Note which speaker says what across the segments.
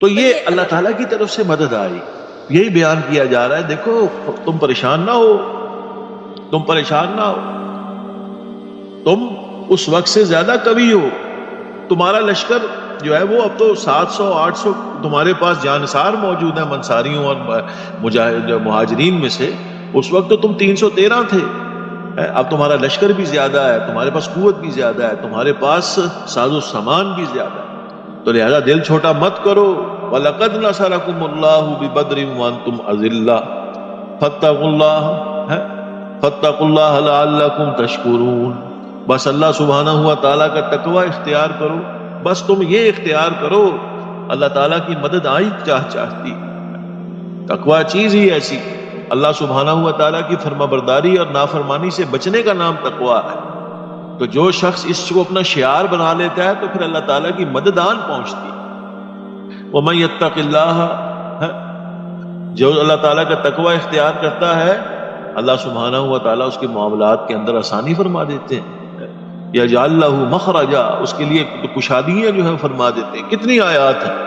Speaker 1: تو یہ اللہ تعالیٰ کی طرف سے مدد آئی. یہی بیان کیا جا رہا ہے، دیکھو تم پریشان نہ ہو، تم پریشان نہ ہو، تم اس وقت سے زیادہ قوی ہو. تمہارا لشکر جو ہے وہ اب تو 700-800 تمہارے پاس جانصار موجود ہیں منصاریوں اور مہاجرین میں سے. اس وقت تو تم 313 تھے، اب تمہارا لشکر بھی زیادہ ہے، تمہارے پاس قوت بھی زیادہ ہے، تمہارے پاس ساز و سامان بھی زیادہ ہے. تو لہذا دل چھوٹا مت کرو. وَلَقَدْ نَصَرَكُمُ اللَّهُ بِبَدْرٍ وَأَنْتُمْ أَذِلَّةٌ فَاتَّقُوا اللَّهَ لَعَلَّكُمْ تَشْكُرُونَ. بس اللہ سبحانہ ہوا تعالیٰ کا تقوی اختیار کرو، بس تم یہ اختیار کرو. اللہ تعالیٰ کی مدد آئی چاہتی. تقوی چیز ہی ایسی، اللہ سبحانہ ہوا تعالیٰ کی فرما برداری اور نافرمانی سے بچنے کا نام تقوی ہے. تو جو شخص اس کو اپنا شعار بنا لیتا ہے تو پھر اللہ تعالیٰ کی مدد آن پہنچتی. وَمَن يَتَّقِ اللَّهَ، جو اللہ تعالیٰ کا تقوی اختیار کرتا ہے اللہ سبحانہ ہوا تعالیٰ اس کے معاملات کے اندر آسانی فرما دیتے ہیں. یجعل لہ مخرجا، اس کے لیے کشادیاں جو ہے فرما دیتے ہیں. کتنی آیات ہیں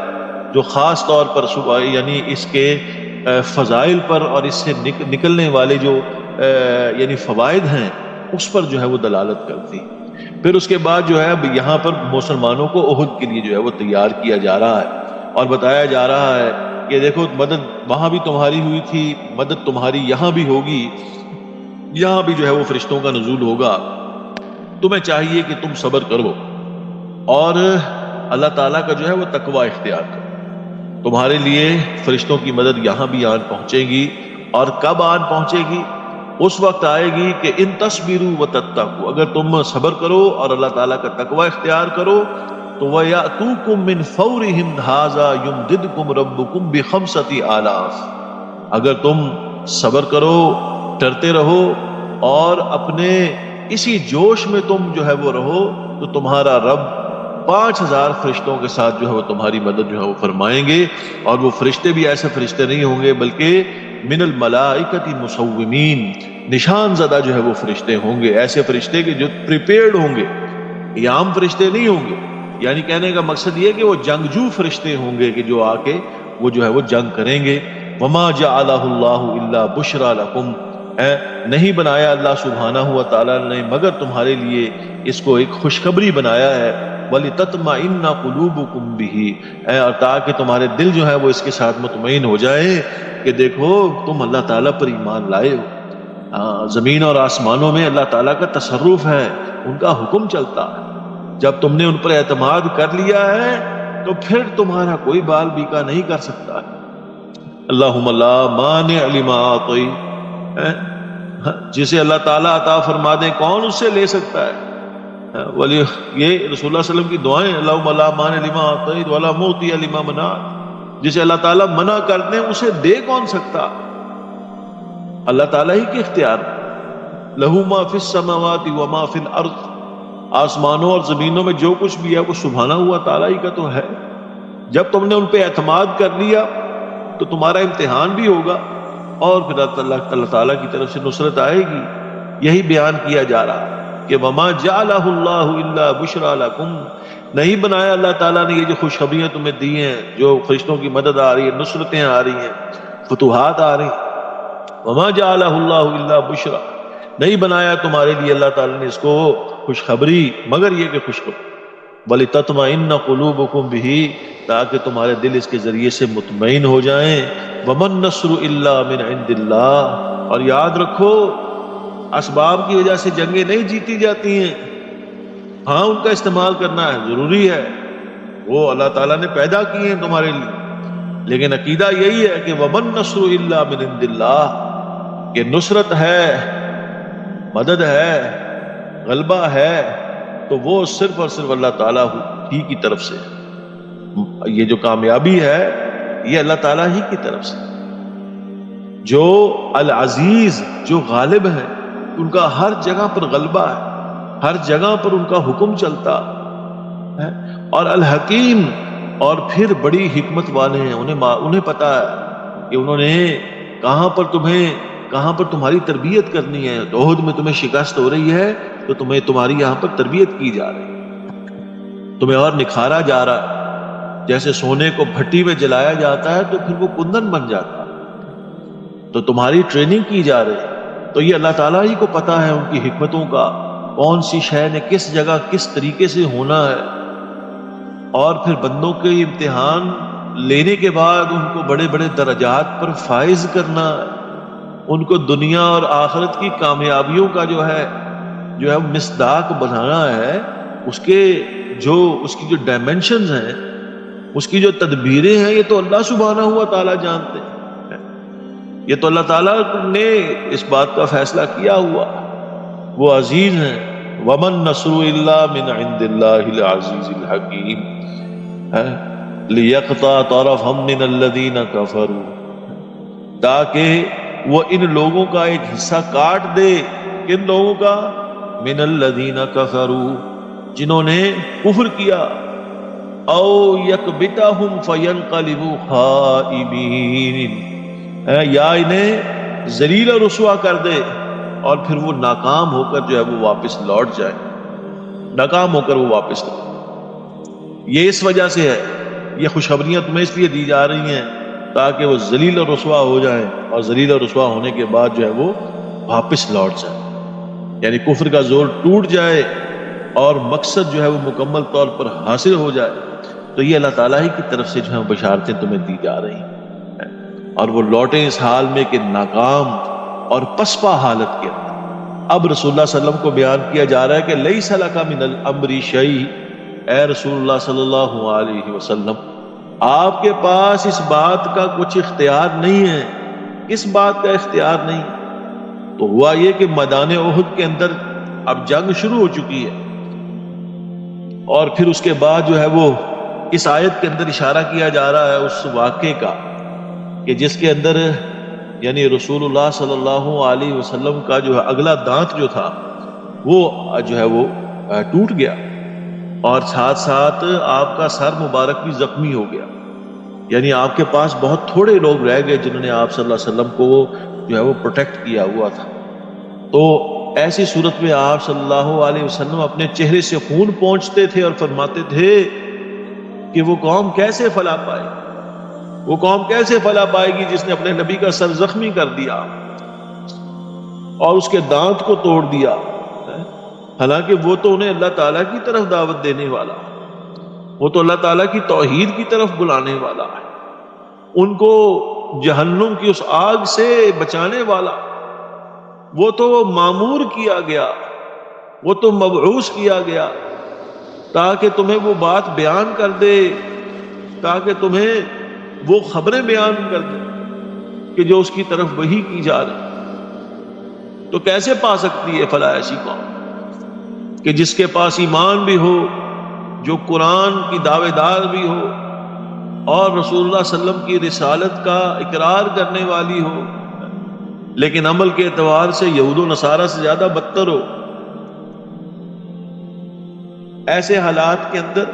Speaker 1: جو خاص طور پر یعنی اس کے فضائل پر اور اس سے نکلنے والے جو یعنی فوائد ہیں اس پر جو ہے وہ دلالت کرتی. پھر اس کے بعد جو ہے یہاں پر مسلمانوں کو احد کے لیے جو ہے وہ تیار کیا جا رہا ہے اور بتایا جا رہا ہے کہ دیکھو مدد وہاں بھی تمہاری ہوئی تھی، مدد تمہاری یہاں بھی ہوگی، یہاں بھی جو ہے وہ فرشتوں کا نزول ہوگا. تمہیں چاہیے کہ تم صبر کرو اور اللہ تعالیٰ کا جو ہے وہ تقوی اختیار کرو. تمہارے لیے فرشتوں کی مدد یہاں بھی آن پہنچے گی. اور کب آن پہنچے گی؟ اس وقت آئے گی کہ ان تصبروا وتتقوا، اگر تم صبر کرو اور اللہ تعالیٰ کا تقوی اختیار کرو تو وَيَأْتُوكُم مِّن فَوْرِهِمْ هَٰذَا يُمْدِدْكُمْ رَبُّكُم بِخَمْسَةِ آلَافٍ. اگر تم صبر کرو، ڈرتے رہو اور اپنے اسی جوش میں تم جو ہے وہ رہو تو تمہارا رب 5000 فرشتوں کے ساتھ جو ہے وہ تمہاری مدد جو ہے وہ فرمائیں گے. اور وہ فرشتے بھی ایسے فرشتے نہیں ہوں گے بلکہ من الملائکۃ مسومین، نشان زدہ جو ہے وہ فرشتے ہوں گے. ایسے فرشتے کہ جو پریپیئرڈ ہوں گے، یہ عام فرشتے نہیں ہوں گے. یعنی کہنے کا مقصد یہ کہ وہ جنگجو فرشتے ہوں گے کہ جو آ کے وہ جو ہے وہ جنگ کریں گے. وما جعلہ اللہ الا بشرا لکم، نہیں بنایا اللہ سبحانہ ہوا تعالیٰ نے مگر تمہارے لیے اس کو ایک خوشخبری بنایا ہے. وَلِتَطْمَئِنَّ قُلُوبُكُمْ بِهِ، اور تاکہ تمہارے دل جو ہے وہ اس کے ساتھ مطمئن ہو جائے کہ دیکھو تم اللہ تعالیٰ پر ایمان لائے ہو. زمین اور آسمانوں میں اللہ تعالیٰ کا تصرف ہے، ان کا حکم چلتا ہے. جب تم نے ان پر اعتماد کر لیا ہے تو پھر تمہارا کوئی بال بیکا نہیں کر سکتا. اللہم لا مانع لما اعطیت، جسے اللہ تعالیٰ عطا فرما دے کون اس سے لے سکتا ہے. ولی یہ رسول اللہ صلی اللہ علیہ وسلم کی دعائیں، اللہم لا مانع لما اعطیت ولا معطی لما منعت. جسے اللہ تعالیٰ منع کر دیں اسے دے کون سکتا؟ اللہ تعالیٰ ہی کے اختیار. لہو ما فی السماوات وما فی الارض، آسمانوں اور زمینوں میں جو کچھ بھی ہے وہ سبحانہ ہوا تعالیٰ ہی کا تو ہے. جب تم نے ان پہ اعتماد کر لیا تو تمہارا امتحان بھی ہوگا اور پھر اللہ تعالیٰ کی طرف سے نصرت آئے گی. یہی بیان کیا جا رہا کہ وما جعلہ اللہ الا بشرا لکم، نہیں بنایا اللہ تعالیٰ نے یہ جو خوشخبریاں تمہیں دی ہیں، جو فرشتوں کی مدد آ رہی ہے، نصرتیں آ رہی ہیں، فتوحات آ رہی ہیں. وما جعلہ اللہ الا بشرا، نہیں بنایا تمہارے لیے اللہ تعالیٰ نے اس کو خوشخبری مگر یہ کہ خوشخبری. وَلِتَطْمَئِنَّ قُلُوبُكُمْ بِهِ، تاکہ تمہارے دل اس کے ذریعے سے مطمئن ہو جائیں. وَمَن النَّصْرُ إِلَّا مِنْ عِنْدِ اللَّهِ، اور یاد رکھو اسباب کی وجہ سے جنگیں نہیں جیتی جاتی ہیں. ہاں ان کا استعمال کرنا ہے، ضروری ہے، وہ اللہ تعالیٰ نے پیدا کیے ہیں تمہارے لیے، لیکن عقیدہ یہی ہے کہ وَمَن النَّصْرُ إِلَّا مِنْ عِنْدِ اللَّهِ، کہ نصرت ہے، مدد ہے، غلبہ ہے تو وہ صرف اور صرف اللہ تعالیٰ ہی کی طرف سے. یہ جو کامیابی ہے یہ اللہ تعالیٰ ہی کی طرف سے. جو العزیز، جو غالب ہے، ان کا ہر جگہ پر غلبہ ہے، ہر جگہ پر ان کا حکم چلتا ہے. اور الحکیم، اور پھر بڑی حکمت والے ہیں، انہیں پتا ہے کہ انہوں نے کہاں پر تمہاری تربیت کرنی ہے. تو عہد میں تمہیں شکست ہو رہی ہے تو تمہاری یہاں پر تربیت کی جا رہی ہے، تمہیں اور نکھارا جا رہا ہے. جیسے سونے کو بھٹی میں جلایا جاتا ہے تو پھر وہ کندن بن جاتا ہے. تو تمہاری ٹریننگ کی جا رہی ہے. تو یہ اللہ تعالیٰ ہی کو پتا ہے ان کی حکمتوں کا، کون سی شے نے کس جگہ کس طریقے سے ہونا ہے. اور پھر بندوں کے امتحان لینے کے بعد ان کو بڑے بڑے درجات پر فائز کرنا، ان کو دنیا اور آخرت کی کامیابیوں کا جو ہے مصداق بنانا ہے. اس کی جو ڈائمینشنز ہیں، اس کی جو تدبیریں ہیں، یہ تو اللہ سبحانہ ہوا تعالیٰ جانتے ہیں. یہ تو اللہ تعالیٰ نے اس بات کا فیصلہ کیا ہوا. وہ عزیز ہیں. وَمَن نَّصْرُ إِلَّا مِنْ عِندِ اللَّهِ الْعَزِيزِ الْحَكِيمِ لِيَقْطَعَ طَرَفًا مِّنَ الَّذِينَ كَفَرُوا، تاکہ وہ ان لوگوں کا ایک حصہ کاٹ دے. کن لوگوں کا؟ مِّنَ الَّذِينَ كَفَرُوا، جنہوں نے کفر کیا. او یکبتہم فینقلبوا خائبین، یا انہیں ذلیل و رسوا کر دے اور پھر وہ ناکام ہو کر جو ہے وہ واپس لوٹ جائے. ناکام ہو کر وہ واپس لوٹ. یہ اس وجہ سے ہے، یہ خوشخبریاں تمہیں اس لیے دی جا رہی ہیں تاکہ وہ ذلیل و رسوا ہو جائیں، اور ذلیل و رسوا ہونے کے بعد جو ہے وہ واپس لوٹ جائیں. یعنی کفر کا زور ٹوٹ جائے اور مقصد جو ہے وہ مکمل طور پر حاصل ہو جائے. تو یہ اللہ تعالیٰ ہی کی طرف سے جو ہے بشارتیں تمہیں دی جا رہی ہیں. اور وہ لوٹیں اس حال میں کہ ناکام اور پسپا حالت کے اندر. اب رسول اللہ صلی اللہ علیہ وسلم کو بیان کیا جا رہا ہے کہ لیس لک من الامر شیء، اے رسول اللہ صلی اللہ علیہ وسلم، آپ کے پاس اس بات کا کچھ اختیار نہیں ہے. کس بات کا اختیار نہیں؟ تو ہوا یہ کہ میدان احد کے اندر اب جنگ شروع ہو چکی ہے، اور پھر اس کے بعد جو ہے وہ اس آیت کے اندر اشارہ کیا جا رہا ہے اس واقعے کا کہ جس کے اندر یعنی رسول اللہ صلی اللہ علیہ وسلم کا جو ہے اگلا دانت جو تھا وہ جو ہے وہ ٹوٹ گیا، اور ساتھ ساتھ آپ کا سر مبارک بھی زخمی ہو گیا. یعنی آپ کے پاس بہت تھوڑے لوگ رہ گئے جنہوں نے آپ صلی اللہ علیہ وسلم کو جو ہے وہ پروٹیکٹ کیا ہوا تھا. تو ایسی صورت میں آپ صلی اللہ علیہ وسلم اپنے چہرے سے خون پونچھتے تھے اور فرماتے تھے کہ وہ قوم کیسے فلاح پائے، وہ قوم کیسے فلاح پائے گی جس نے اپنے نبی کا سر زخمی کر دیا اور اس کے دانت کو توڑ دیا. حالانکہ وہ تو انہیں اللہ تعالیٰ کی طرف دعوت دینے والا، وہ تو اللہ تعالیٰ کی توحید کی طرف بلانے والا ہے، ان کو جہنم کی اس آگ سے بچانے والا. وہ تو مامور کیا گیا، وہ تو مبعوث کیا گیا تاکہ تمہیں وہ بات بیان کر دے، تاکہ تمہیں وہ خبریں بیان کر دے کہ جو اس کی طرف وحی کی جا رہی. تو کیسے پا سکتی ہے فلاح ایسی قوم کہ جس کے پاس ایمان بھی ہو، جو قرآن کی دعوے دار بھی ہو، اور رسول اللہ صلی اللہ علیہ وسلم کی رسالت کا اقرار کرنے والی ہو، لیکن عمل کے اعتبار سے یہود و نصارہ سے زیادہ بدتر ہو. ایسے حالات کے اندر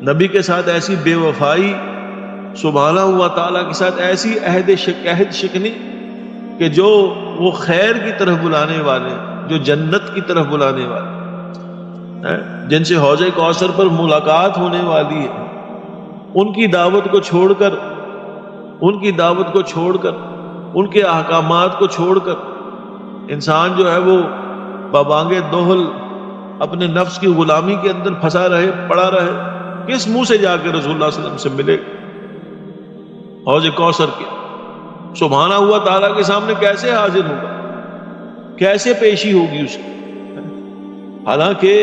Speaker 1: نبی کے ساتھ ایسی بے وفائی، سبحانہ ہوا تعالیٰ کے ساتھ ایسی عہد شکنی کہ جو وہ خیر کی طرف بلانے والے، جو جنت کی طرف بلانے والے، جن سے حوض کوثر پر ملاقات ہونے والی ہے، ان کی دعوت کو چھوڑ کر، ان کے احکامات کو چھوڑ کر انسان جو ہے وہ ببانگ دوہل اپنے نفس کی غلامی کے اندر پھنسا رہے، پڑا رہے. کس منہ سے جا کے رسول اللہ صلی اللہ علیہ وسلم سے ملے حوض کوثر کے؟ سبحانہ ہوا تعالیٰ کے سامنے کیسے حاضر ہوگا، کیسے پیشی ہوگی اس کی؟ حالانکہ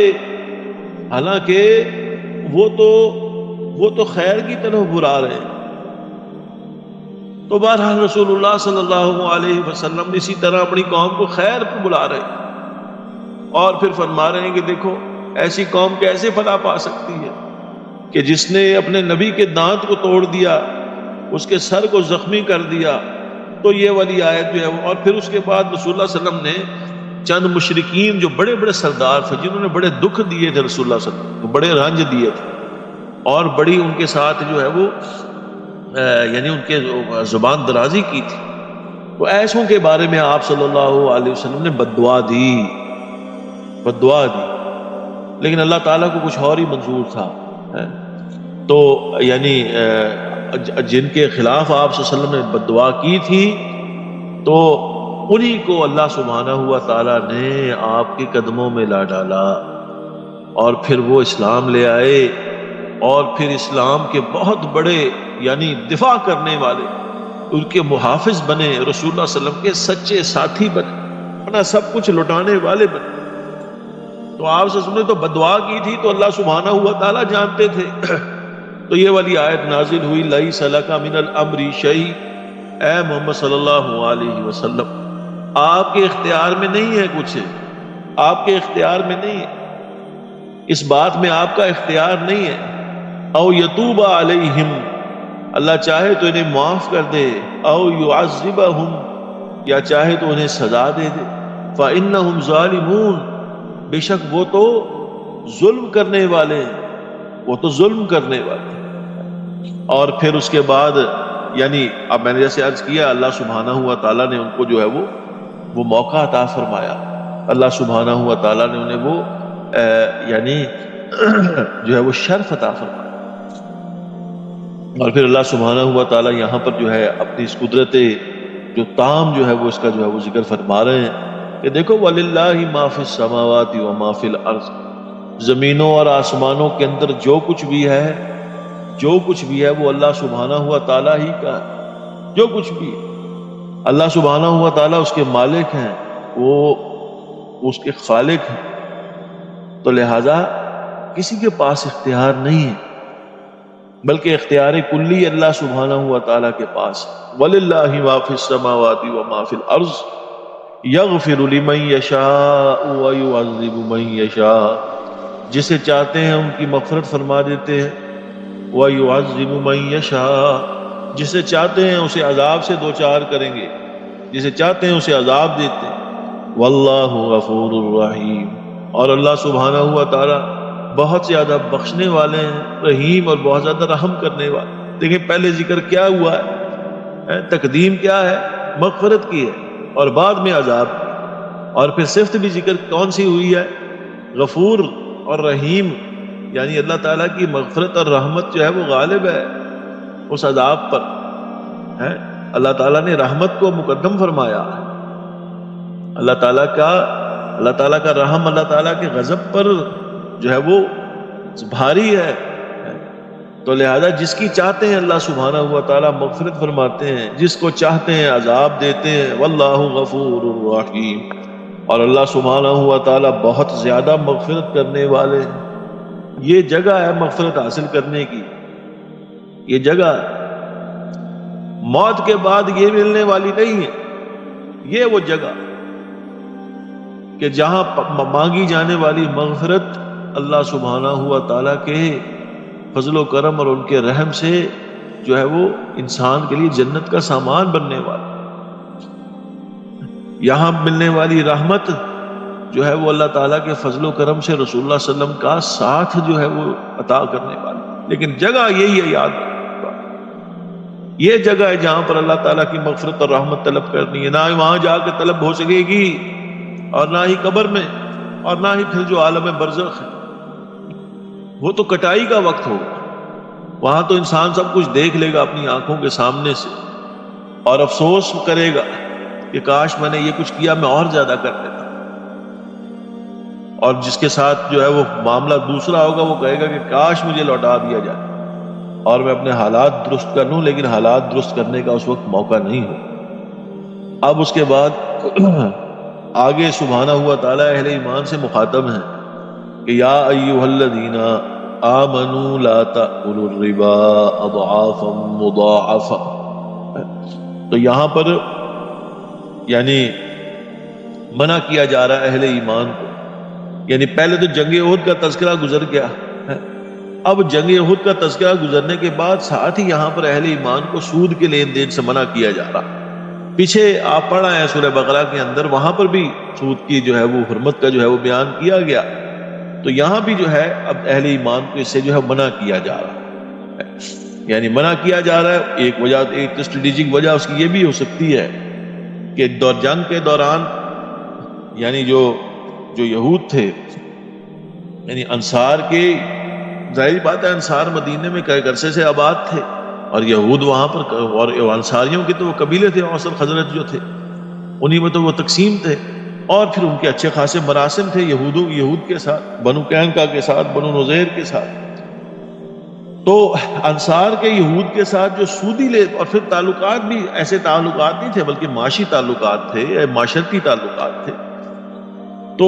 Speaker 1: وہ تو خیر کی طرف بلا رہے ہیں. تو بہرحال رسول اللہ صلی اللہ علیہ وسلم اسی طرح اپنی قوم کو خیر پر بلا رہے ہیں، اور پھر فرما رہے ہیں کہ دیکھو ایسی قوم کیسے فلاح پا سکتی ہے کہ جس نے اپنے نبی کے دانت کو توڑ دیا، اس کے سر کو زخمی کر دیا. تو یہ والی آیت جو ہے اور پھر اس کے بعد رسول اللہ صلی اللہ علیہ وسلم نے چند مشرکین جو بڑے بڑے سردار تھے، جنہوں نے بڑے دکھ دیے تھے رسول اللہ صلی اللہ علیہ وسلم کو، بڑے رنج دیے تھے، اور بڑی ان کے ساتھ جو ہے وہ یعنی ان کے زبان درازی کی تھی، تو ایسوں کے بارے میں آپ صلی اللہ علیہ وسلم نے بددعا دی. لیکن اللہ تعالیٰ کو کچھ اور ہی منظور تھا. تو یعنی جن کے خلاف آپ صلی اللہ علیہ وسلم نے بد دعا کی تھی، تو انہی کو اللہ سبحانہ ہوا تعالیٰ نے آپ کے قدموں میں لا ڈالا، اور پھر وہ اسلام لے آئے، اور پھر اسلام کے بہت بڑے یعنی دفاع کرنے والے، ان کے محافظ بنے، رسول اللہ صلی اللہ علیہ وسلم کے سچے ساتھی بنے، اپنا سب کچھ لٹانے والے بنے۔ تو آپ صلی اللہ علیہ وسلم نے تو بد دعا کی تھی، تو اللہ سبحانہ ہوا تعالیٰ جانتے تھے۔ تو یہ والی آیت نازل ہوئی، لیس لک من الامر شیء، اے محمد صلی اللہ علیہ وسلم آپ کے اختیار میں نہیں ہے کچھ، آپ کے اختیار میں نہیں ہے، اس بات میں آپ کا اختیار نہیں ہے۔ او یتوب علیہم، اللہ چاہے تو انہیں معاف کر دے، او یعذبہم، یا چاہے تو انہیں سزا دے دے، فإنہم ظالمون، بے شک وہ تو ظلم کرنے والے ہیں، وہ تو ظلم کرنے والے ہیں۔ اور پھر اس کے بعد یعنی اب میں نے جیسے عرض کیا، اللہ سبحانہ ہوا تعالیٰ نے ان کو جو ہے وہ موقع عطا فرمایا، اللہ سبحانہ ہوا تعالیٰ نے انہیں وہ یعنی جو ہے وہ شرف عطا فرمایا۔ اور پھر اللہ سبحانہ ہوا تعالیٰ یہاں پر جو ہے اپنی اس قدرت جو تام جو ہے وہ اس کا جو ہے وہ ذکر فرما رہے ہیں کہ دیکھو وَلِلَّهِ مَا فِي السَّمَاوَاتِ وَمَا فِي الْأَرْضِ، زمینوں اور آسمانوں کے اندر جو کچھ بھی ہے، جو کچھ بھی ہے وہ اللہ سبحانہ ہوا تعالیٰ ہی کا ہے، جو کچھ بھی ہے اللہ سبحانہ ہوا تعالیٰ اس کے مالک ہیں، وہ اس کے خالق ہیں، تو لہذا کسی کے پاس اختیار نہیں ہے، بلکہ اختیار کلی اللہ سبحانہ ہوا تعالیٰ کے پاس۔ وَلِلَّهِ مَا فِي السَّمَاوَاتِ وَمَا فِي الْأَرْضِ يَغْفِرُ لِمَن يَشَاءُ وَيُعَذِّبُ مَن يَشَاءُ، جسے چاہتے ہیں ان کی مغفرت فرما دیتے ہیں، وَيُعَذِّبُ مَن يَشَاءُ، جسے چاہتے ہیں اسے عذاب سے دوچار کریں گے، جسے چاہتے ہیں اسے عذاب دیتے ہیں۔ وَاللَّهُ غَفُورٌ رَحِيمٌ، اور اللہ سبحانہ ہوا تعالیٰ بہت زیادہ بخشنے والے ہیں، رحیم، اور بہت زیادہ رحم کرنے والے۔ دیکھیں پہلے ذکر کیا ہوا ہے، تقدیم کیا ہے، مغفرت کی ہے، اور بعد میں عذاب کی، اور پھر صفت بھی ذکر کون سی ہوئی ہے، غفور اور رحیم، یعنی اللہ تعالیٰ کی مغفرت اور رحمت جو ہے وہ غالب ہے اس عذاب پر ہے۔ اللہ تعالیٰ نے رحمت کو مقدم فرمایا، اللہ تعالیٰ کا رحم اللہ تعالیٰ کے غضب پر جو ہے وہ بھاری ہے، تو لہذا جس کی چاہتے ہیں اللہ سبحانہ ہوا تعالیٰ مغفرت فرماتے ہیں، جس کو چاہتے ہیں عذاب دیتے ہیں۔ واللہ غفور رحیم، اور اللہ سبحانہ ہوا تعالیٰ بہت زیادہ مغفرت کرنے والے ہیں۔ یہ جگہ ہے مغفرت حاصل کرنے کی، یہ جگہ موت کے بعد یہ ملنے والی نہیں ہے، یہ وہ جگہ کہ جہاں مانگی جانے والی مغفرت اللہ سبحانہ ہوا تعالیٰ کے فضل و کرم اور ان کے رحم سے جو ہے وہ انسان کے لیے جنت کا سامان بننے والا، یہاں ملنے والی رحمت جو ہے وہ اللہ تعالیٰ کے فضل و کرم سے رسول اللہ صلی اللہ علیہ وسلم کا ساتھ جو ہے وہ عطا کرنے والی، لیکن جگہ یہی ہے، یاد رکھنا یہ جگہ ہے جہاں پر اللہ تعالیٰ کی مغفرت اور رحمت طلب کرنی ہے، نہ وہاں جا کے طلب ہو سکے گی، اور نہ ہی قبر میں، اور نہ ہی پھر جو عالم برزخ ہے، وہ تو کٹائی کا وقت ہوگا، وہاں تو انسان سب کچھ دیکھ لے گا اپنی آنکھوں کے سامنے سے، اور افسوس کرے گا کہ کاش میں نے یہ کچھ کیا، میں اور زیادہ کر دیتا۔ اور جس کے ساتھ جو ہے وہ معاملہ دوسرا ہوگا، وہ کہے گا کہ کاش مجھے لوٹا دیا جائے اور میں اپنے حالات درست کر لوں، لیکن حالات درست کرنے کا اس وقت موقع نہیں ہو۔ اب اس کے بعد آگے سبحانہ ہوا تعالیٰ اہل ایمان سے مخاطب ہیں کہ یا ایھا الذین آمنوا لا تأکلوا الربا اضعافا مضاعفا، تو یہاں پر یعنی منع کیا جا رہا ہے اہل ایمان کو، یعنی پہلے تو جنگ احد کا تذکرہ گزر گیا ہے، اب جنگ احد کا تذکرہ گزرنے کے بعد ساتھ ہی یہاں پر اہل ایمان کو سود کے لین دین سے منع کیا جا رہا۔ پیچھے آپ پڑھا ہے سورہ بقرہ کے اندر، وہاں پر بھی سود کی جو ہے وہ حرمت کا جو ہے وہ بیان کیا گیا، تو یہاں بھی جو ہے اب اہل ایمان کو اس سے جو ہے منع کیا جا رہا ہے، یعنی منع کیا جا رہا ہے۔ ایک وجہ، ایک اسٹریٹجک وجہ اس کی یہ بھی ہو سکتی ہے کہ جنگ کے دوران یعنی جو یہود تھے، یعنی انصار کے ظاہر بات ہے انصار مدینے میں کئی عرصے سے آباد تھے، اور یہود وہاں پر، اور انصاریوں کے تو وہ قبیلے تھے، اوس اور خزرج جو تھے انہی میں تو وہ تقسیم تھے، اور پھر ان کے اچھے خاصے مراسم تھے یہود کے ساتھ، بنو قینقاع کے ساتھ، بنو نذیر کے ساتھ۔ تو انصار کے یہود کے ساتھ جو سودی لے، اور پھر تعلقات بھی ایسے تعلقات نہیں تھے بلکہ معاشی تعلقات تھے، معاشرتی تعلقات تھے۔ تو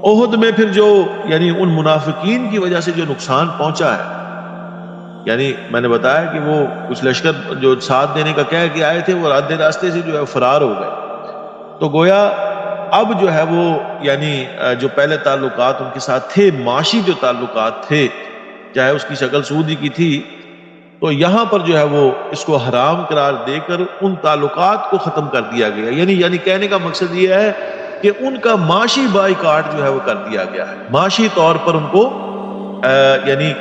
Speaker 1: احد میں پھر جو یعنی ان منافقین کی وجہ سے جو نقصان پہنچا ہے، یعنی میں نے بتایا کہ وہ کچھ لشکر جو ساتھ دینے کا کہہ کے آئے تھے وہ آدھے راستے سے جو ہے فرار ہو گئے، تو گویا اب جو ہے وہ یعنی جو پہلے تعلقات ان کے ساتھ تھے، معاشی جو تعلقات تھے، چاہے اس کی شکل سودی کی تھی، تو یہاں پر جو ہے وہ اس کو حرام قرار دے کر ان تعلقات کو ختم کر دیا گیا۔ یعنی کہنے کا مقصد یہ ہے کہ ان کا معاشی بائیکاٹ جو ہے وہ کر دیا گیا ہے، معاشی طور پر ان کو یعنی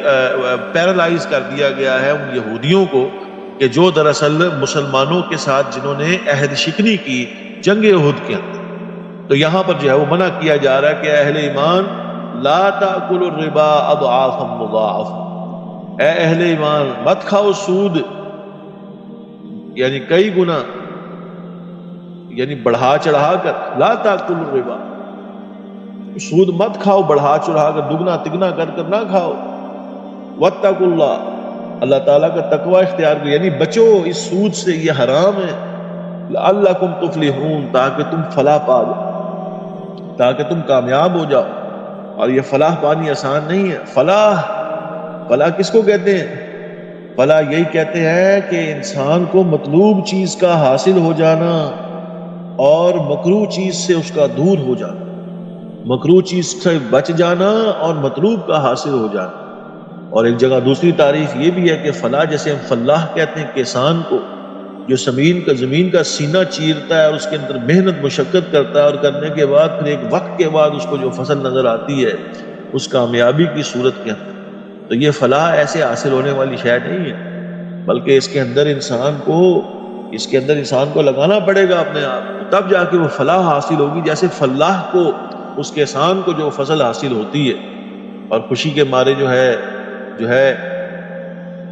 Speaker 1: پیرالائز کر دیا گیا ہے ان یہودیوں کو، کہ جو دراصل مسلمانوں کے ساتھ جنہوں نے عہد شکنی کی جنگ احد کے اندر، تو یہاں پر جو ہے وہ منع کیا جا رہا ہے کہ اہل ایمان لا تاکلوا الربا اضعافا مضاعفا، اے اہل ایمان مت کھاؤ سود یعنی کئی گنا، یعنی بڑھا چڑھا کر، لا تاکلوا الربا، سود مت کھاؤ بڑھا چڑھا کر، دگنا تگنا کر کر نہ کھاؤ، واتقوا اللہ، اللہ تعالیٰ کا تقوی اختیار کرو، یعنی بچو اس سود سے، یہ حرام ہے، لعلکم تفلحون، تاکہ تم فلاح پا جاؤ، تاکہ تم کامیاب ہو جاؤ۔ اور یہ فلاح پانی آسان نہیں ہے۔ فلاح کس کو کہتے ہیں؟ فلاح یہی کہتے ہیں کہ انسان کو مطلوب چیز کا حاصل ہو جانا اور مکروہ چیز سے اس کا دور ہو جانا، مکروہ چیز سے بچ جانا اور مطلوب کا حاصل ہو جانا۔ اور ایک جگہ دوسری تعریف یہ بھی ہے کہ فلاح جیسے ہم فلاح کہتے ہیں کسان کو، جو زمین کا سینہ چیرتا ہے اور اس کے اندر محنت مشقت کرتا ہے، اور کرنے کے بعد پھر ایک وقت کے بعد اس کو جو فصل نظر آتی ہے اس کامیابی کی صورت کے اندر، تو یہ فلاح ایسے حاصل ہونے والی شے نہیں ہے، بلکہ اس کے اندر انسان کو لگانا پڑے گا اپنے آپ، تب جا کے وہ فلاح حاصل ہوگی۔ جیسے فلاح کو، اس کسان کو جو فصل حاصل ہوتی ہے اور خوشی کے مارے جو ہے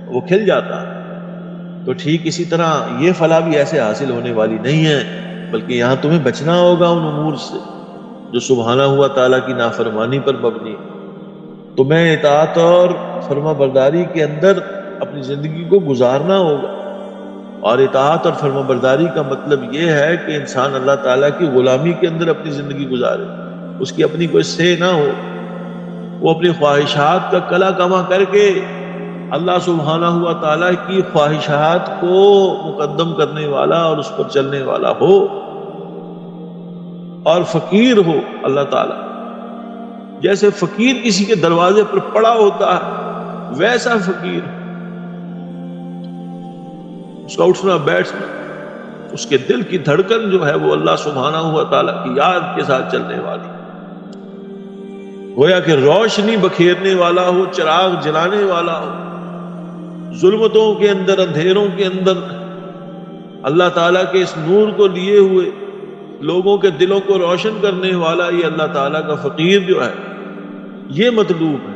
Speaker 1: وہ کھل جاتا ہے، تو ٹھیک اسی طرح یہ فلاح بھی ایسے حاصل ہونے والی نہیں ہے، بلکہ یہاں تمہیں بچنا ہوگا ان امور سے جو سبحانہ ہوا تعالیٰ کی نافرمانی پر مبنی ہے۔ تمہیں اطاعت اور فرما برداری کے اندر اپنی زندگی کو گزارنا ہوگا، اور اطاعت اور فرما برداری کا مطلب یہ ہے کہ انسان اللہ تعالیٰ کی غلامی کے اندر اپنی زندگی گزارے، اس کی اپنی کوئی سے نہ ہو، وہ اپنی خواہشات کا کلا کما کر کے اللہ سبحانہ ہوا تعالیٰ کی خواہشات کو مقدم کرنے والا اور اس پر چلنے والا ہو، اور فقیر ہو اللہ تعالیٰ، جیسے فقیر کسی کے دروازے پر پڑا ہوتا ہے ویسا فقیر، اس کا اٹھنا بیٹھنا، اس کے دل کی دھڑکن جو ہے وہ اللہ سبحانہ ہوا تعالیٰ کی یاد کے ساتھ چلنے والی، گویا کہ روشنی بکھیرنے والا ہو، چراغ جلانے والا ہو، ظلمتوں کے اندر، اندھیروں کے اندر اللہ تعالیٰ کے اس نور کو لیے ہوئے لوگوں کے دلوں کو روشن کرنے والا یہ اللہ تعالیٰ کا فقیر جو ہے، یہ مطلوب ہے۔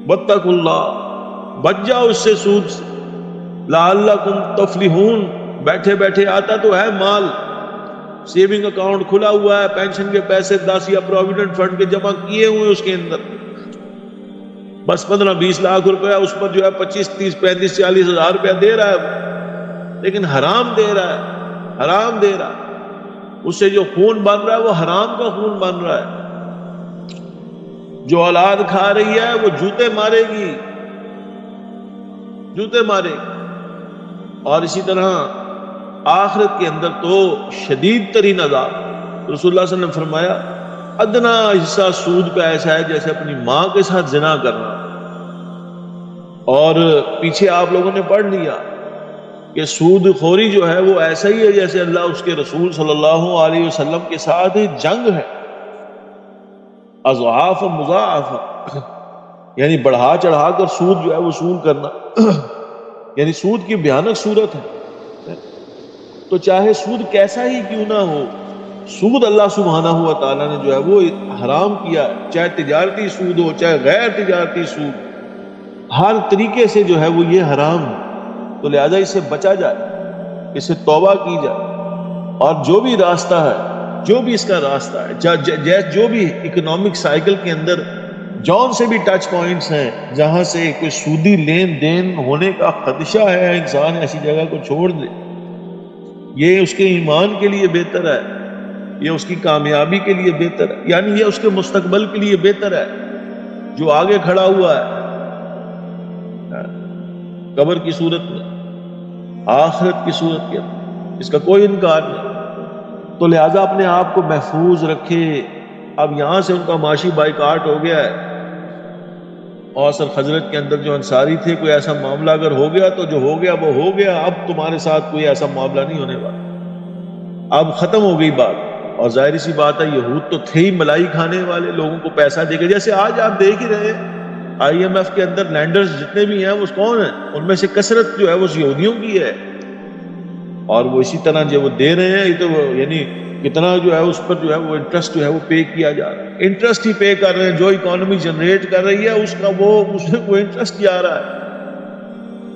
Speaker 1: واتقوا اللہ، بچ جاؤ اس سے، سود سے، لعلکم تفلحون، بیٹھے بیٹھے آتا تو ہے مال، سیونگ اکاؤنٹ کھلا ہوا ہے، پینشن کے پیسے 10 یا پروویڈنٹ فنڈ کے جمع کیے ہوئے اس کے اندر، بس 15-20 لاکھ روپیہ اس پر جو ہے 25, 30, 35, 40 ہزار روپیہ دے رہا ہے، لیکن حرام دے رہا ہے، حرام دے رہا ہے، اس سے جو خون بن رہا ہے وہ حرام کا خون بن رہا ہے، جو اولاد کھا رہی ہے وہ جوتے مارے گی، جوتے مارے گی، اور اسی طرح آخرت کے اندر تو شدید ترین عذاب۔ رسول اللہ صلی اللہ علیہ وسلم نے فرمایا ادنا حصہ سود کا ایسا ہے جیسے اپنی ماں کے ساتھ زنا کرنا، اور پیچھے آپ لوگوں نے پڑھ لیا کہ سود خوری جو ہے وہ ایسا ہی ہے جیسے اللہ اس کے رسول صلی اللہ علیہ وسلم کے ساتھ جنگ ہے، اضعاف مضاعف، یعنی بڑھا چڑھا کر سود جو ہے وصول کرنا، یعنی سود کی بھیانک صورت ہے۔ تو چاہے سود کیسا ہی کیوں نہ ہو، سود اللہ سبحانہ ہوا تعالیٰ نے جو ہے وہ حرام کیا، چاہے تجارتی سود ہو چاہے غیر تجارتی سود، ہر طریقے سے جو ہے وہ یہ حرام، تو لہذا اس سے بچا جائے، اس سے توبہ کی جائے، اور جو بھی راستہ ہے، جو بھی اس کا راستہ ہے، جو بھی اکنامک سائیکل کے اندر جون سے بھی ٹچ پوائنٹس ہیں جہاں سے کوئی سودی لین دین ہونے کا خدشہ ہے، انسان ایسی جگہ کو چھوڑ دے۔ یہ اس کے ایمان کے لیے بہتر ہے، یہ اس کی کامیابی کے لیے بہتر ہے، یعنی یہ اس کے مستقبل کے لیے بہتر ہے۔ جو آگے کھڑا ہوا ہے قبر کی صورت میں، آخرت کی صورت کے اندر، اس کا کوئی انکار نہیں، تو لہذا اپنے آپ کو محفوظ رکھے۔ اب یہاں سے ان کا معاشی بائیکاٹ ہو گیا ہے، اوس اور خزرج کے اندر جو انصاری تھے، کوئی ایسا معاملہ اگر ہو گیا تو جو ہو گیا وہ ہو گیا، اب تمہارے ساتھ کوئی ایسا معاملہ نہیں ہونے والا، اب ختم ہو گئی بات۔ اور ظاہر سی بات ہے یہود تو تھے ہی ملائی کھانے والے، لوگوں کو پیسہ دے کے، جیسے آج آپ دیکھ ہی رہے آئی ایم ایف کے اندر لینڈرز جتنے بھی ہیں وہ کون ہیں، ان میں سے کثرت جو ہے وہ یہودیوں کی ہے، اور وہ اسی طرح جو وہ دے رہے ہیں، یہ تو یعنی کتنا جو ہے اس پر جو ہے وہ انٹرسٹ جو ہے وہ پے کیا جا رہا ہے، انٹرسٹ ہی پے کر رہے ہیں، جو اکانومی جنریٹ کر رہی ہے اس کا اس میں وہ انٹرسٹ ہی آ رہا ہے،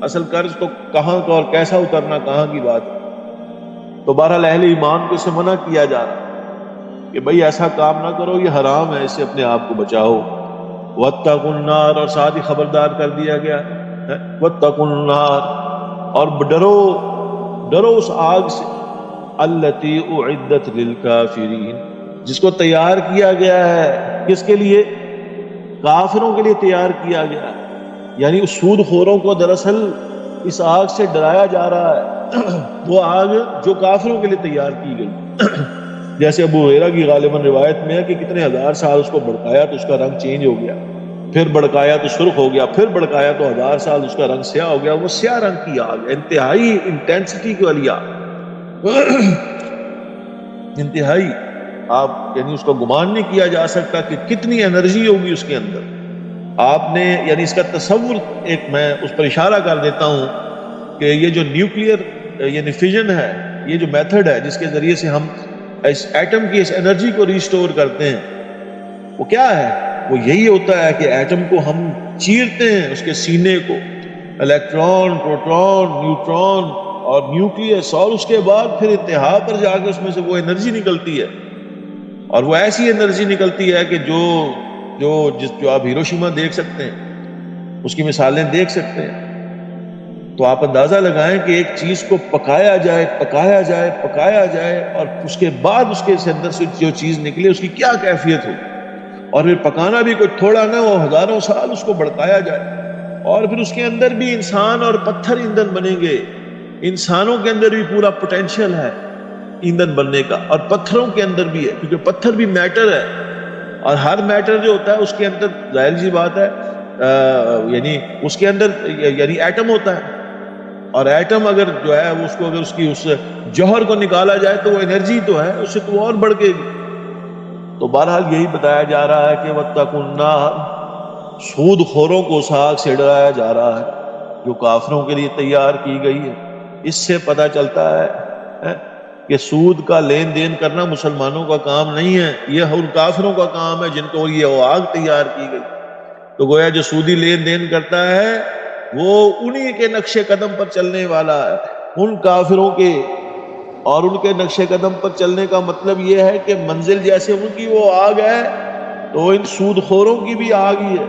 Speaker 1: اصل قرض تو کہاں کا اور کیسا اترنا کہاں کی بات ہے۔ تو بہرحال اہل ایمان کو اسے منع کیا جا رہا ہے کہ بھئی ایسا کام نہ کرو، یہ حرام ہے، اس سے اپنے آپ کو بچاؤ۔ واتقوا النار، اور ساتھ ہی خبردار کر دیا گیا ہے، واتقوا النار، اور ڈرو اس آگ سے، التی اعدت للکافرین، جس کو تیار کیا گیا ہے، کس کے لیے؟ کافروں کے لیے تیار کیا گیا ہے، یعنی اس سود خوروں کو دراصل اس آگ سے ڈرایا جا رہا ہے، وہ آگ جو کافروں کے لیے تیار کی گئی۔ جیسے ابو ہریرہ کی غالباً روایت میں ہے کہ کتنے ہزار سال اس کو بھڑکایا تو اس کا رنگ چینج ہو گیا، پھر بھڑکایا تو سرخ ہو گیا، پھر بھڑکایا تو 1000 سال اس کا رنگ سیاہ ہو گیا۔ وہ سیاہ رنگ کی آگ، انتہائی انٹینسٹی والی آگ، انتہائی، آپ یعنی اس کو گمان نہیں کیا جا سکتا کہ کتنی انرجی ہوگی اس کے اندر۔ آپ نے یعنی اس کا تصور، ایک میں اس پر اشارہ کر دیتا ہوں کہ یہ جو نیوکلیئر یعنی فیژن ہے، یہ جو میتھڈ ہے جس کے ذریعے سے ہم اس ایٹم کی اس انرجی کو ریسٹور کرتے ہیں، وہ کیا ہے؟ وہ یہی ہوتا ہے کہ ایٹم کو ہم چیرتے ہیں، اس کے سینے کو، الیکٹران، پروٹون، نیوٹران اور نیوکلیس، اور اس کے بعد پھر انتہا پر جا کے اس میں سے وہ انرجی نکلتی ہے، اور وہ ایسی انرجی نکلتی ہے کہ جو آپ ہیروشیما دیکھ سکتے ہیں، اس کی مثالیں دیکھ سکتے ہیں، تو آپ اندازہ لگائیں کہ ایک چیز کو پکایا جائے اور اس کے بعد اس کے اندر سے جو چیز نکلے اس کی کیا کیفیت ہو، اور پھر پکانا بھی کوئی تھوڑا نہ ہو، ہزاروں سال اس کو بڑھکایا جائے، اور پھر اس کے اندر بھی انسان اور پتھر ایندھن بنیں گے۔ انسانوں کے اندر بھی پورا پوٹینشیل ہے ایندھن بننے کا، اور پتھروں کے اندر بھی ہے، کیونکہ پتھر بھی میٹر ہے، اور ہر میٹر جو ہوتا ہے اس کے اندر ظاہر سی بات ہے یعنی اس کے اندر یعنی ایٹم ہوتا ہے، اور ایٹم اگر جو ہے اس کو اگر اس کی اس جوہر کو نکالا جائے تو وہ انرجی تو ہے، اس سے تو اور بڑھ کے گی۔ تو بہرحال یہی بتایا جا رہا ہے کہ واتقوا النار، سود خوروں کو اس آگ سے ڈرایا جا رہا ہے جو کافروں کے لیے تیار کی گئی ہے۔ اس سے پتہ چلتا ہے کہ سود کا لین دین کرنا مسلمانوں کا کام نہیں ہے، یہ ان کافروں کا کام ہے جن کو یہ آگ تیار کی گئی۔ تو گویا جو سودی لین دین کرتا ہے وہ انہی کے نقش قدم پر چلنے والا ہے، ان کافروں کے، اور ان کے نقش قدم پر چلنے کا مطلب یہ ہے کہ منزل جیسے ان کی وہ آگ ہے تو ان سود خوروں کی بھی آگ ہی ہے۔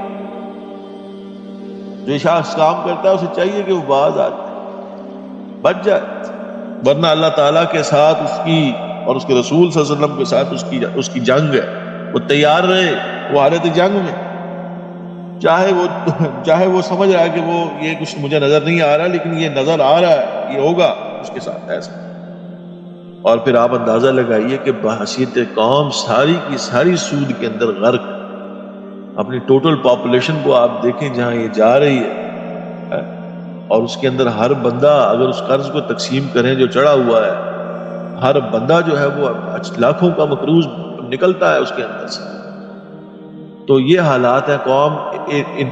Speaker 1: جو شخص کام کرتا ہے اسے چاہیے کہ وہ باز آ جائے، بچ جائے، ورنہ اللہ تعالیٰ کے ساتھ اس کی اور اس کے رسول صلی اللہ علیہ وسلم کے ساتھ اس کی جنگ ہے، وہ تیار رہے، وہ حالت جنگ میں، چاہے وہ سمجھ رہا ہے کہ وہ یہ کچھ مجھے نظر نہیں آ رہا، لیکن یہ نظر آ رہا ہے، یہ ہوگا اس کے ساتھ ایسا۔ اور پھر آپ اندازہ لگائیے کہ بحیثیت قوم ساری کی ساری سود کے اندر غرق، اپنی ٹوٹل پاپولیشن کو آپ دیکھیں جہاں یہ جا رہی ہے، اور اس کے اندر ہر بندہ اگر اس قرض کو تقسیم کریں جو چڑھا ہوا ہے، ہر بندہ جو ہے وہ لاکھوں کا مقروض نکلتا ہے اس کے اندر سے۔ تو یہ حالات ہیں، قوم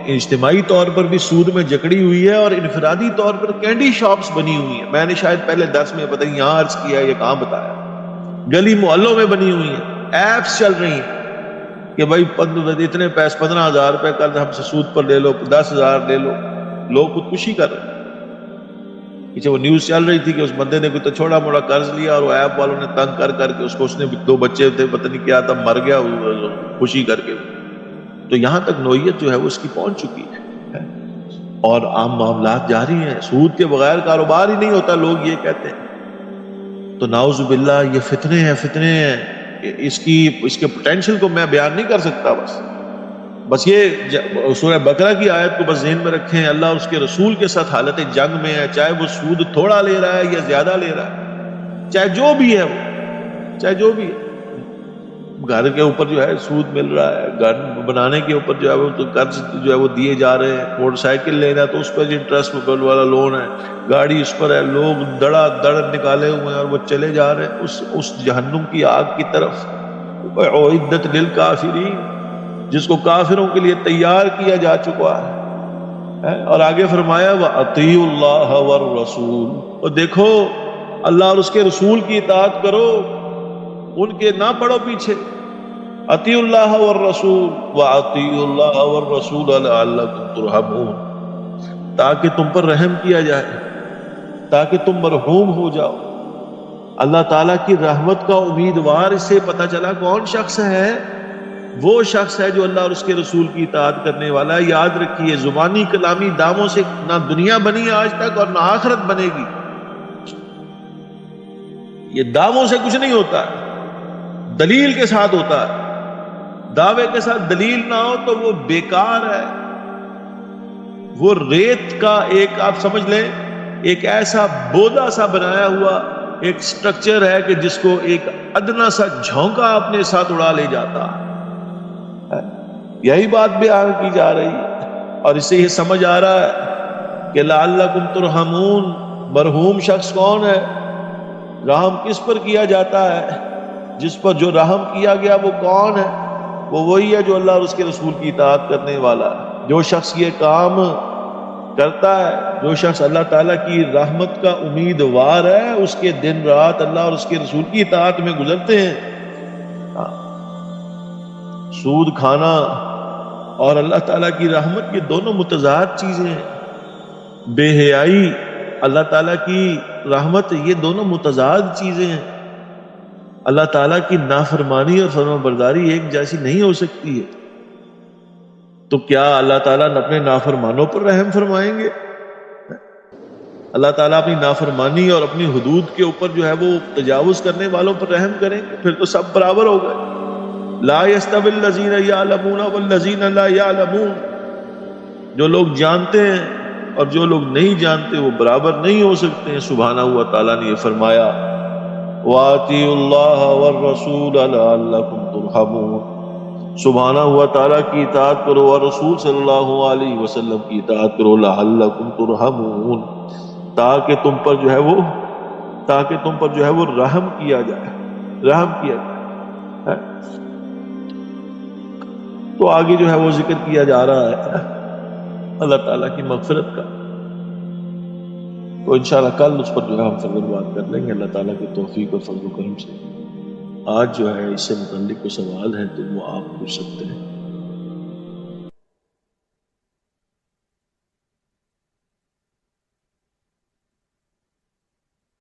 Speaker 1: اجتماعی طور پر بھی سود میں جکڑی ہوئی ہے، اور انفرادی طور پر کینڈی شاپس بنی ہوئی ہیں۔ میں نے شاید پہلے درس میں پتہ نہیں یہاں عرض کیا ہے یا کہاں بتایا، گلی محلوں میں بنی ہوئی ہیں، ایپس چل رہی ہیں، کہ بھائی اتنے پیسے 15,000 روپے قرض ہم سے سود پر لے لو، 10,000 لے لو، لوگ خودکشی کر رہے ہیں۔ پیچھے وہ نیوز چل رہی تھی کہ اس بندے نے کوئی تو چھوڑا موڑا قرض لیا اور وہ ایپ والوں نے تنگ کر کر کے اس نے 2 بچے تھے، پتہ نہیں کیا تھا، مر گیا خوشی کر کے۔ تو یہاں تک نوعیت جو ہے وہ اس کی پہنچ چکی ہے، اور عام معاملات جاری ہیں، سود کے بغیر کاروبار ہی نہیں ہوتا، لوگ یہ کہتے ہیں۔ تو نعوذ باللہ یہ فتنے ہیں، اس کے پوٹینشل کو میں بیان نہیں کر سکتا۔ بس یہ سورہ بقرہ کی آیت کو بس ذہن میں رکھیں، اللہ اور اس کے رسول کے ساتھ حالت جنگ میں ہے، چاہے وہ سود تھوڑا لے رہا ہے یا زیادہ لے رہا ہے، چاہے جو بھی ہے وہ، چاہے جو بھی ہے۔ گھر کے اوپر جو ہے سود مل رہا ہے، گھر بنانے کے اوپر جو ہے وہ تو قرض جو ہے وہ دیے جا رہے ہیں، موٹر سائیکل لینا ہے تو اس پر انٹرسٹ والا لون ہے، گاڑی اس پر ہے، لوگ دڑا دڑ نکالے ہوئے ہیں اور وہ چلے جا رہے ہیں اس جہنم کی آگ کی طرف، اعدت للکافرین، جس کو کافروں کے لیے تیار کیا جا چکا ہے۔ اور آگے فرمایا وَأَطِيعُوا اللَّهَ وَالرَّسُولَ، اور دیکھو اللہ اور اس کے رسول کی اطاعت کرو، ان کے نہ پڑو پیچھے۔ اطیعوا اللہ والرسول وَأَطِيعُوا اللَّهَ وَالرَّسُولَ لَعَلَّكُمْ تُرْحَمُونَ، تاکہ تم پر رحم کیا جائے، تاکہ تم مرحوم ہو جاؤ۔ اللہ تعالیٰ کی رحمت کا امیدوار اس سے پتہ چلا کون شخص ہے، وہ شخص ہے جو اللہ اور اس کے رسول کی اطاعت کرنے والا ہے۔ یاد رکھیے زبانی کلامی داموں سے نہ دنیا بنی آج تک اور نہ آخرت بنے گی، یہ دعووں سے کچھ نہیں ہوتا ہے، دلیل کے ساتھ ہوتا ہے۔ دعوے کے ساتھ دلیل نہ ہو تو وہ بیکار ہے، وہ ریت کا ایک آپ سمجھ لیں ایک ایسا بودا سا بنایا ہوا ایک سٹرکچر ہے کہ جس کو ایک ادنا سا جھونکا اپنے ساتھ اڑا لے جاتا ہے۔ یہی بات بیان کی جا رہی ہے، اور اس سے یہ سمجھ آ رہا ہے کہ لعلکم ترحمون، مرحوم شخص کون ہے، رحم کس پر کیا جاتا ہے، جس پر جو رحم کیا گیا وہ کون ہے، وہ وہی ہے جو اللہ اور اس کے رسول کی اطاعت کرنے والا ہے۔ جو شخص یہ کام کرتا ہے، جو شخص اللہ تعالیٰ کی رحمت کا امیدوار ہے، اس کے دن رات اللہ اور اس کے رسول کی اطاعت میں گزرتے ہیں۔ سود کھانا اور اللہ تعالیٰ کی رحمت یہ دونوں متضاد چیزیں ہیں، بے حیائی اللہ تعالیٰ کی رحمت یہ دونوں متضاد چیزیں ہیں۔ اللہ تعالیٰ کی نافرمانی اور فرما برداری ایک جیسی نہیں ہو سکتی ہے، تو کیا اللہ تعالیٰ اپنے نافرمانوں پر رحم فرمائیں گے؟ اللہ تعالیٰ اپنی نافرمانی اور اپنی حدود کے اوپر جو ہے وہ تجاوز کرنے والوں پر رحم کریں گے؟ پھر تو سب برابر ہو گئے۔ لا يستوي الذين يعلمون والذين لا يعلمون، جو لوگ جانتے ہیں اور جو لوگ نہیں جانتے وہ برابر نہیں ہو سکتے ہیں۔ سبحانہ ہوا تعالیٰ نے یہ فرمایا وَأَطِيعُوا اللَّهَ وَالرَّسُولَ لَعَلَّكُمْ تُرْحَمُونَ، سبحانہ ہوا تعالیٰ کی اطاعت کرو اور رسول صلی اللہ علیہ وسلم کی اطاعت کرو، لَعَلَّكُمْ تُرْحَمُونَ، تاکہ تم پر جو ہے وہ رحم کیا جائے۔ تو آگے جو ہے وہ ذکر کیا جا رہا ہے اللہ تعالیٰ کی مغفرت کا، تو انشاءاللہ کل اس پر جو ہے ہم فضل بات کر لیں گے اللہ تعالیٰ کی توفیق اور فضل و کرم سے۔ آج جو ہے اس سے متعلق کوئی سوال ہے تو وہ آپ پوچھ سکتے ہیں۔